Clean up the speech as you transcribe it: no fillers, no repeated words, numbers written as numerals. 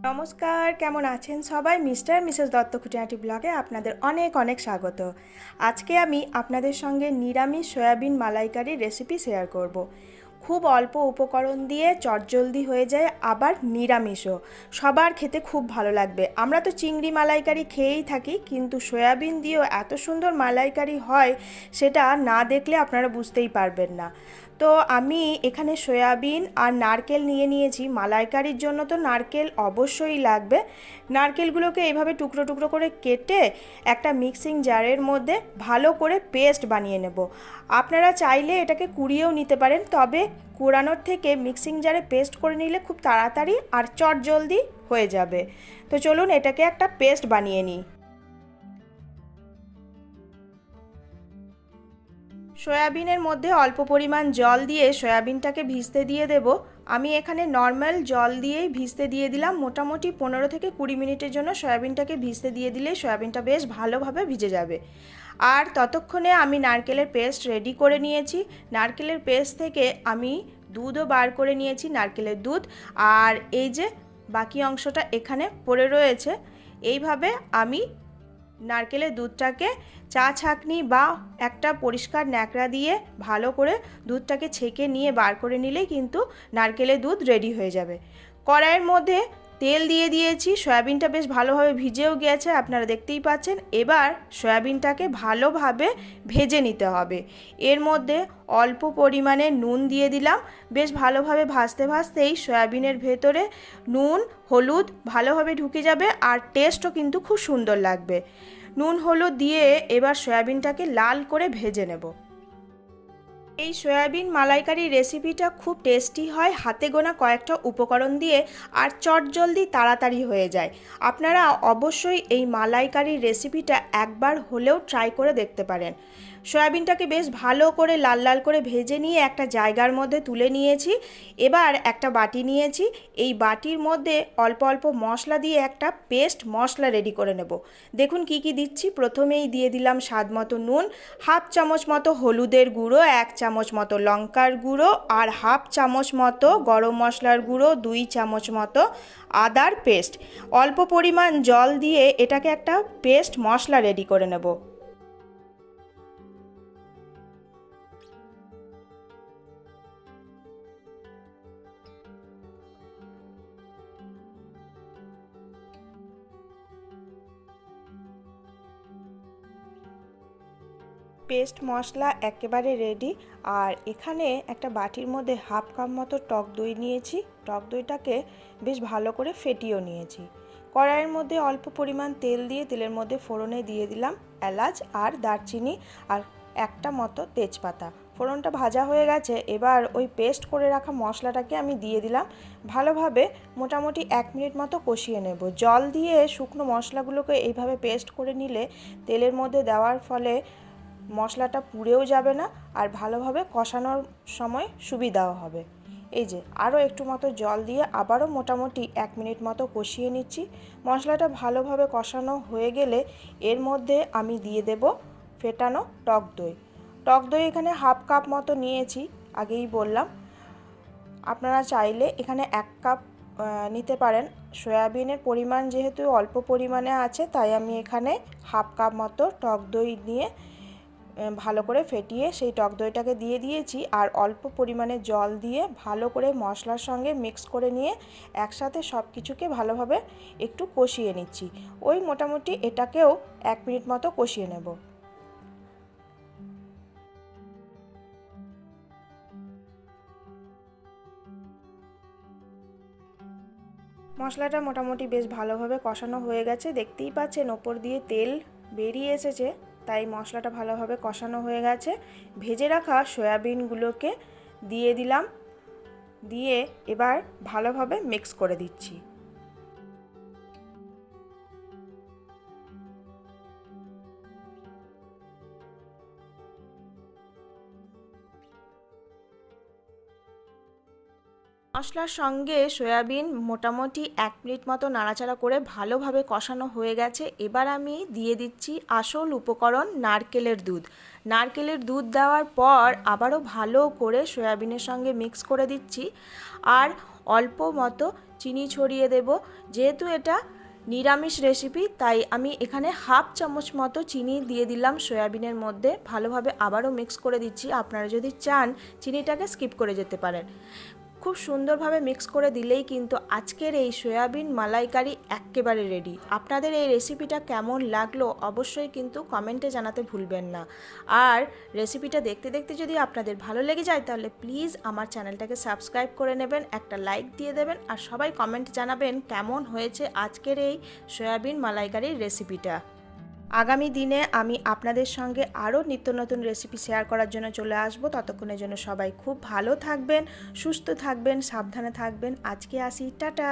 নমস্কার, কেমন আছেন সবাই? মিস্টার মিসেস দত্ত খুঁটিনাটি ব্লগে আপনাদের অনেক অনেক স্বাগত। আজকে আমি আপনাদের সঙ্গে নিরামিষ সয়াবিন মালাইকারির রেসিপি শেয়ার করব। খুব অল্প উপকরণ দিয়ে চটজলদি হয়ে যায়, আবার নিরামিষও। সবার খেতে খুব ভালো লাগবে। আমরা তো চিংড়ি মালাইকারি খেয়েই থাকি, কিন্তু সয়াবিন দিয়েও এত সুন্দর মালাইকারি হয় সেটা না দেখলে আপনারা বুঝতেই পারবেন না। তো আমি এখানে সয়াবিন আর নারকেল নিয়ে নিয়েছি। মালাইকারির জন্য তো নারকেল অবশ্যই লাগবে। নারকেলগুলোকে এইভাবে টুকরো টুকরো করে কেটে একটা মিক্সিং জারের মধ্যে ভালো করে পেস্ট বানিয়ে নেব। আপনারা চাইলে এটাকে কুড়িয়েও নিতে পারেন, তবে কুড়ানোর থেকে মিক্সিং জারে পেস্ট করে নিলে খুব তাড়াতাড়ি আর চটজলদি হয়ে যাবে। তো চলুন এটাকে একটা পেস্ট বানিয়ে নিই। সয়াবিনের মধ্যে অল্প পরিমাণ জল দিয়ে সয়াবিনটাকে ভিজতে দিয়ে দেব। আমি এখানে নর্মাল জল দিয়েই ভিজতে দিয়ে দিলাম। মোটামুটি 15 থেকে 20 মিনিটের জন্য সয়াবিনটাকে ভিজতে দিয়ে দিলেই সয়াবিনটা বেশ ভালোভাবে ভিজে যাবে। আর ততক্ষণে আমি নারকেলের পেস্ট রেডি করে নিয়েছি। নারকেলের পেস্ট থেকে আমি দুধও বার করে নিয়েছি, নারকেলের দুধ। আর এই যে বাকি অংশটা এখানে পড়ে রয়েছে, এইভাবে আমি নারকেলের দুধটাকে চা ছাঁকনি বা একটা পরিষ্কার ন্যাকড়া দিয়ে ভালো করে দুধটাকে ছেঁকে নিয়ে বার করে নিলেই কিন্তু নারকেলের দুধ রেডি হয়ে যাবে। কড়াইয়ের মধ্যে তেল দিয়ে দিয়েছি, সয়াবিনটা বেশ ভালোভাবে ভিজেও গিয়েছে, আপনারা দেখতেই পাচ্ছেন। এবার সয়াবিনটাকে ভালোভাবে ভেজে নিতে হবে। এর মধ্যে অল্প পরিমাণে নুন দিয়ে দিলাম। বেশ ভালোভাবে ভাজতে ভাজতেই সয়াবিনের ভেতরে নুন হলুদ ভালোভাবে ঢুকে যাবে, আর টেস্টও কিন্তু খুব সুন্দর লাগবে। নুন হলুদ দিয়ে এবার সয়াবিনটাকে লাল করে ভেজে নেব। এই সয়াবিন মালাইকারি রেসিপিটা খুব টেস্টি হয়, হাতে গোনা কয়েকটা উপকরণ দিয়ে, আর চটজলদি তাড়াতাড়ি হয়ে যায়। আপনারা অবশ্যই এই মালাইকারির রেসিপিটা একবার হলেও ট্রাই করে দেখতে পারেন। সয়াবিনটাকে বেশ ভালো করে লাল লাল করে ভেজে নিয়ে একটা জায়গার মধ্যে তুলে নিয়েছি। এবার একটা বাটি নিয়েছি। এই বাটির মধ্যে অল্প অল্প মশলা দিয়ে একটা পেস্ট মশলা রেডি করে নেব। দেখুন কি কি দিচ্ছি। প্রথমেই দিয়ে দিলাম স্বাদ মতো নুন, হাফ চামচ মতো হলুদের গুঁড়ো, 1 চামচ মতো লঙ্কার গুঁড়ো, আর হাফ চামচ মতো গরম মশলার গুঁড়ো, 2 চামচ মতো আদার পেস্ট। অল্প পরিমাণ জল দিয়ে এটাকে একটা পেস্ট মশলা রেডি করে নেব। পেস্ট মশলা একেবারে রেডি। আর এখানে একটা বাটির মধ্যে হাফ কাপ মতো টক দই নিয়েছি। টক দইটাকে বেশ ভালো করে ফেটিয়েও নিয়েছি। কড়াইয়ের মধ্যে অল্প পরিমাণ তেল দিয়ে তেলের মধ্যে ফোড়নে দিয়ে দিলাম এলাচ আর দারচিনি আর একটা মতো তেজপাতা। ফোড়নটা ভাজা হয়ে গেছে, এবার ওই পেস্ট করে রাখা মশলাটাকে আমি দিয়ে দিলাম। ভালোভাবে মোটামুটি 1 মিনিট মতো কষিয়ে নেব। জল দিয়ে শুকনো মশলাগুলোকে এইভাবে পেস্ট করে নিলে তেলের মধ্যে দেওয়ার ফলে মশলাটা পুড়েও যাবে না, আর ভালোভাবে কষানোর সময় সুবিধাও হবে। এই যে আরও একটু মতো জল দিয়ে আবারও মোটামুটি 1 মিনিট মতো কষিয়ে নিচ্ছি। মশলাটা ভালোভাবে কষানো হয়ে গেলে এর মধ্যে আমি দিয়ে দেব ফেটানো টক দই। টক দই এখানে হাফ কাপ মতো নিয়েছি, আগেই বললাম। আপনারা চাইলে এখানে 1 কাপ নিতে পারেন। সয়াবিনের পরিমাণ যেহেতু অল্প পরিমাণে আছে, তাই আমি এখানে হাফ কাপ মতো টক দই নিয়ে ভালো করে ফেটিয়ে সেই টক দইটাকে দিয়ে দিয়েছি। আর অল্প পরিমাণে জল দিয়ে ভালো করে মশলার সঙ্গে মিক্স করে নিয়ে একসাথে সব কিছুকে ভালোভাবে একটু কষিয়ে নিচ্ছি। ওই মোটামুটি এটাকেও 1 মিনিট মতো কষিয়ে নেব। মশলাটা মোটামুটি বেশ ভালোভাবে কষানো হয়ে গেছে, দেখতেই পাচ্ছেন ওপর দিয়ে তেল বেরিয়ে এসেছে। তাই মশলাটা ভালোভাবে কষানো হয়ে গেছে। ভেজে রাখা সয়াবিনগুলোকে দিয়ে দিলাম, দিয়ে এবার ভালোভাবে মিক্স করে দিচ্ছি। মশলার সঙ্গে সয়াবিন মোটামুটি 1 মিনিট মতো নাড়াচাড়া করে ভালোভাবে কষানো হয়ে গেছে। এবার আমি দিয়ে দিচ্ছি আসল উপকরণ, নারকেলের দুধ। নারকেলের দুধ দেওয়ার পর আবারও ভালো করে সয়াবিনের সঙ্গে মিক্স করে দিচ্ছি। আর অল্প মতো চিনি ছড়িয়ে দেব। যেহেতু এটা নিরামিষ রেসিপি তাই আমি এখানে হাফ চামচ মতো চিনি দিয়ে দিলাম সয়াবিনের মধ্যে। ভালোভাবে আবারও মিক্স করে দিচ্ছি। আপনারা যদি চান চিনিটাকে স্কিপ করে যেতে পারেন। খুব সুন্দরভাবে মিক্স করে দিলেই কিন্তু আজকের এই সয়াবিন মালাইকারি একেবারে রেডি। আপনাদের এই রেসিপিটা কেমন লাগলো অবশ্যই কিন্তু কমেন্টে জানাতে ভুলবেন না। আর রেসিপিটা দেখতে দেখতে যদি আপনাদের ভালো লেগে যায় তাহলে প্লিজ আমার চ্যানেলটাকে সাবস্ক্রাইব করে নেবেন, একটা লাইক দিয়ে দেবেন আর সবাই কমেন্ট জানাবেন কেমন হয়েছে আজকের এই সয়াবিন মালাইকারির রেসিপিটা। আগামী দিনে আমি আপনাদের সঙ্গে আরও নিত্য নতুন রেসিপি শেয়ার করার জন্য চলে আসব। ততক্ষণের জন্য সবাই খুব ভালো থাকবেন, সুস্থ থাকবেন, সাবধানে থাকবেন। আজকে আসি, টাটা।